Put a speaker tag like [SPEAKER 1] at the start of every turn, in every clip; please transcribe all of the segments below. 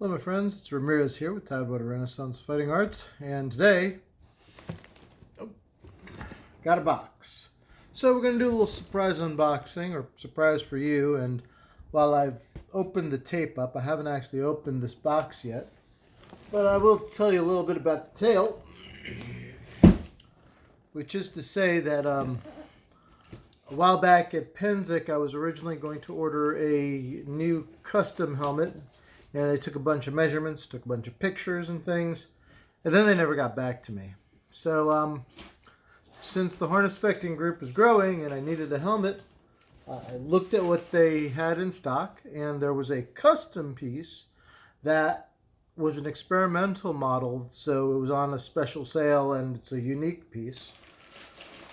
[SPEAKER 1] Hello my friends, it's Ramirez here with Tidewater Renaissance Fighting Arts, and today, got a box. So we're going to do a little surprise unboxing, or surprise for you, and while I've opened the tape up, I haven't actually opened this box yet, but I will tell you a little bit about the tail, which is to say that a while back at Pennsic, I was originally going to order a new custom helmet. And they took a bunch of measurements, took a bunch of pictures and things, and then they never got back to me. So since the Harnischfechten group is growing and I needed a helmet, I looked at what they had in stock, and there was a custom piece that was an experimental model, so it was on a special sale and it's a unique piece.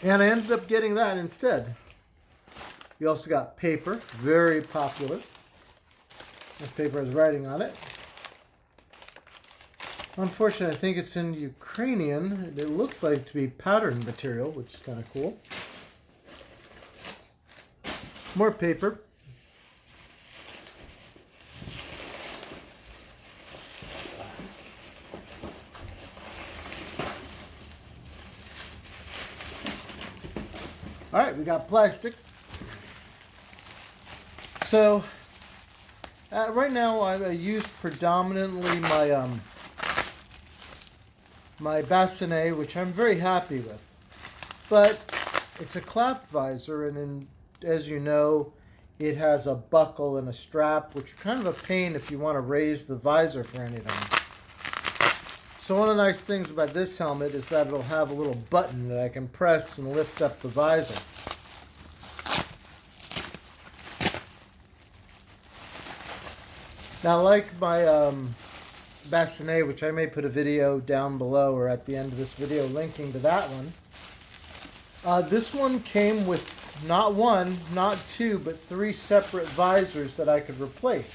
[SPEAKER 1] And I ended up getting that instead. We also got paper, very popular. This paper has writing on it. Unfortunately, I think it's in Ukrainian. It looks like to be patterned material, which is kind of cool. More paper. All right, we got plastic. So right now, I use predominantly my Bascinet, which I'm very happy with. But it's a clap visor, and as you know, it has a buckle and a strap, which are kind of a pain if you want to raise the visor for anything. So one of the nice things about this helmet is that it'll have a little button that I can press and lift up the visor. Now, like my Bascinet, which I may put a video down below or at the end of this video linking to that one, this one came with not one, not two, but 3 separate visors that I could replace.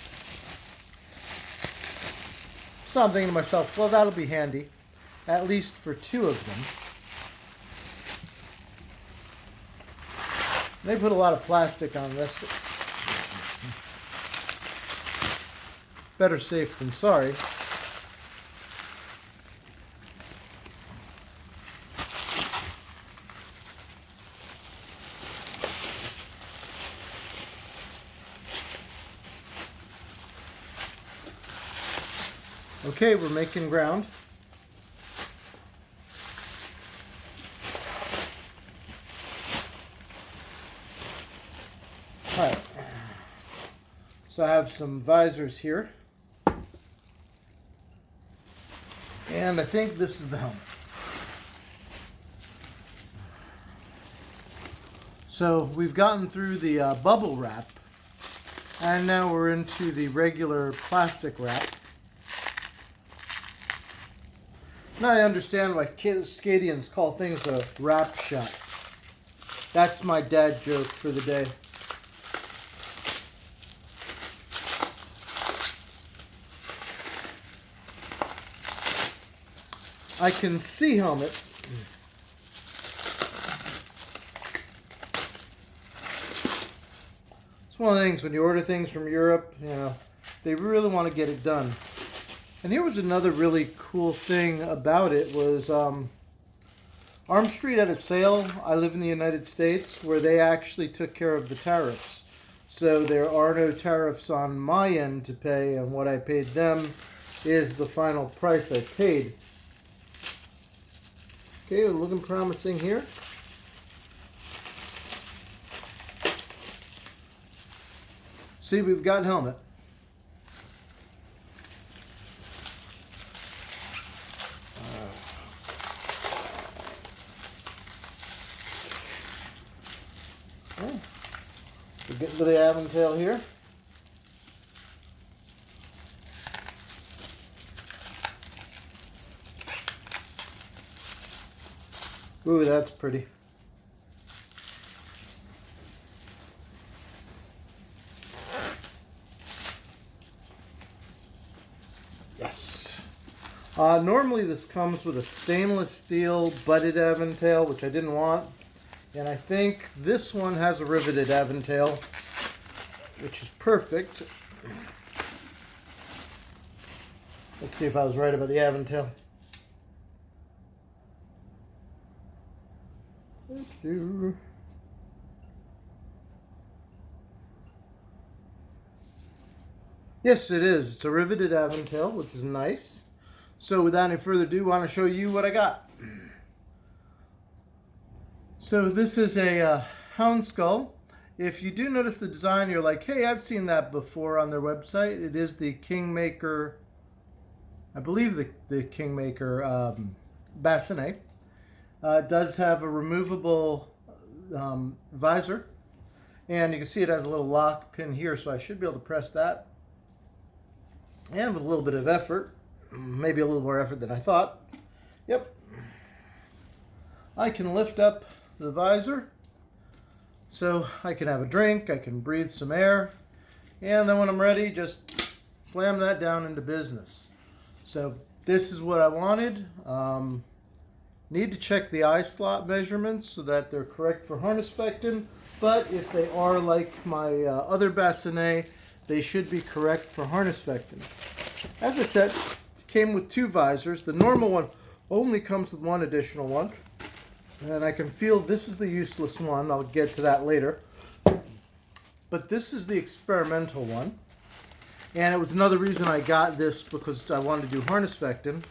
[SPEAKER 1] So I'm thinking to myself, well, that'll be handy, at least for 2 of them. They put a lot of plastic on this. Better safe than sorry. Okay, we're making ground. All right. So I have some visors here. And I think this is the helmet. So we've gotten through the bubble wrap, and now we're into the regular plastic wrap. Now I understand why Skadians call things a wrap shot. That's my dad joke for the day. I can see helmet. It's one of the things when you order things from Europe, you know, they really want to get it done. And here was another really cool thing about it was Armstreet had a sale. I live in the United States where they actually took care of the tariffs. So there are no tariffs on my end to pay, and what I paid them is the final price I paid. Okay, we're looking promising here. See, we've got helmet. Okay. We're getting to the aventail here. Ooh, that's pretty. Yes. Normally this comes with a stainless steel butted aventail, which I didn't want. And I think this one has a riveted aventail, which is perfect. Let's see if I was right about the aventail. Let's do... Yes, it is. It's a riveted aventail, which is nice. So without any further ado, I want to show you what I got. So this is a hound skull. If you do notice the design, you're like, hey, I've seen that before on their website. It is the Kingmaker, I believe the Kingmaker Bascinet. It does have a removable visor. And you can see it has a little lock pin here, so I should be able to press that. And with a little bit of effort, maybe a little more effort than I thought. Yep. I can lift up the visor so I can have a drink, I can breathe some air, and then when I'm ready, just slam that down into business. So this is what I wanted. Need to check the eye slot measurements so that they're correct for Harnischfechten, but if they are like my other Bascinet, they should be correct for Harnischfechten. As I said, it came with two visors. The normal one only comes with one additional one. And I can feel this is the useless one. I'll get to that later. But this is the experimental one. And it was another reason I got this, because I wanted to do Harnischfechten.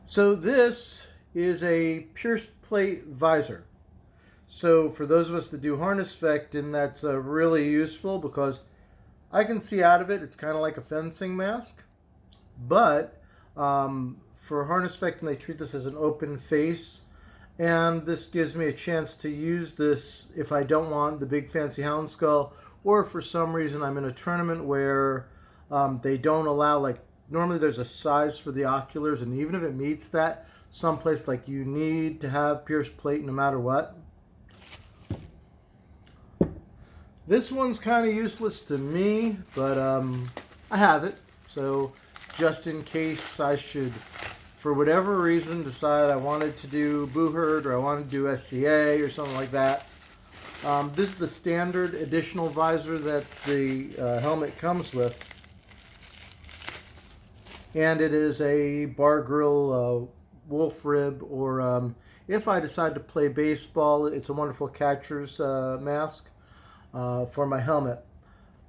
[SPEAKER 1] So this is a pierced plate visor. So for those of us that do Harnischfechten, that's really useful because I can see out of it. It's kind of like a fencing mask. But for Harnischfechten, they treat this as an open face. And this gives me a chance to use this if I don't want the big fancy hound skull, or for some reason I'm in a tournament where they don't allow, like, normally there's a size for the oculars, and even if it meets that, someplace like you need to have pierced plate no matter what. This one's kind of useless to me, but I have it. So just in case I should, for whatever reason, decide I wanted to do Booherd or I wanted to do SCA or something like that. This is the standard additional visor that the helmet comes with. And it is a bar grill wolf rib, or if I decide to play baseball, it's a wonderful catcher's mask. For my helmet,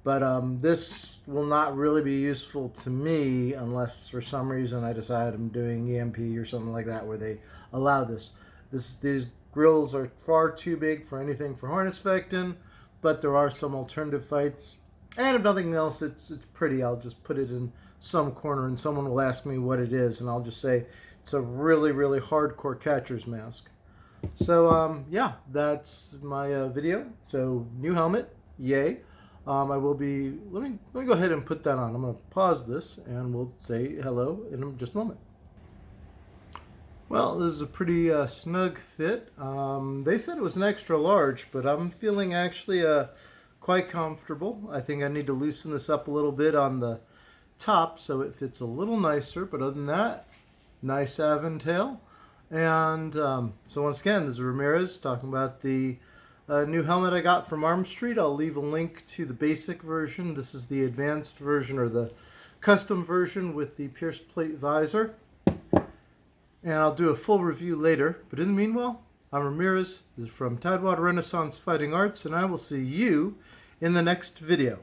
[SPEAKER 1] but this will not really be useful to me unless for some reason I decide I'm doing EMP or something like that where they allow this. These grills are far too big for anything for Harnischfechten, but there are some alternative fights, and if nothing else, it's pretty. I'll just put it in some corner and someone will ask me what it is, and I'll just say it's a really, really hardcore catcher's mask. So yeah, that's my video. So new helmet, yay. I will be, let me go ahead and put that on. I'm going to pause this and we'll say hello in just a moment. Well, this is a pretty snug fit. They said it was an extra large, but I'm feeling actually quite comfortable. I think I need to loosen this up a little bit on the top so it fits a little nicer, but other than that, nice aventail. And so once again, this is Ramirez talking about the new helmet I got from Armstreet. I'll leave a link to the basic version. This is the advanced version, or the custom version with the pierced plate visor. And I'll do a full review later. But in the meanwhile, I'm Ramirez. This is from Tidewater Renaissance Fighting Arts, and I will see you in the next video.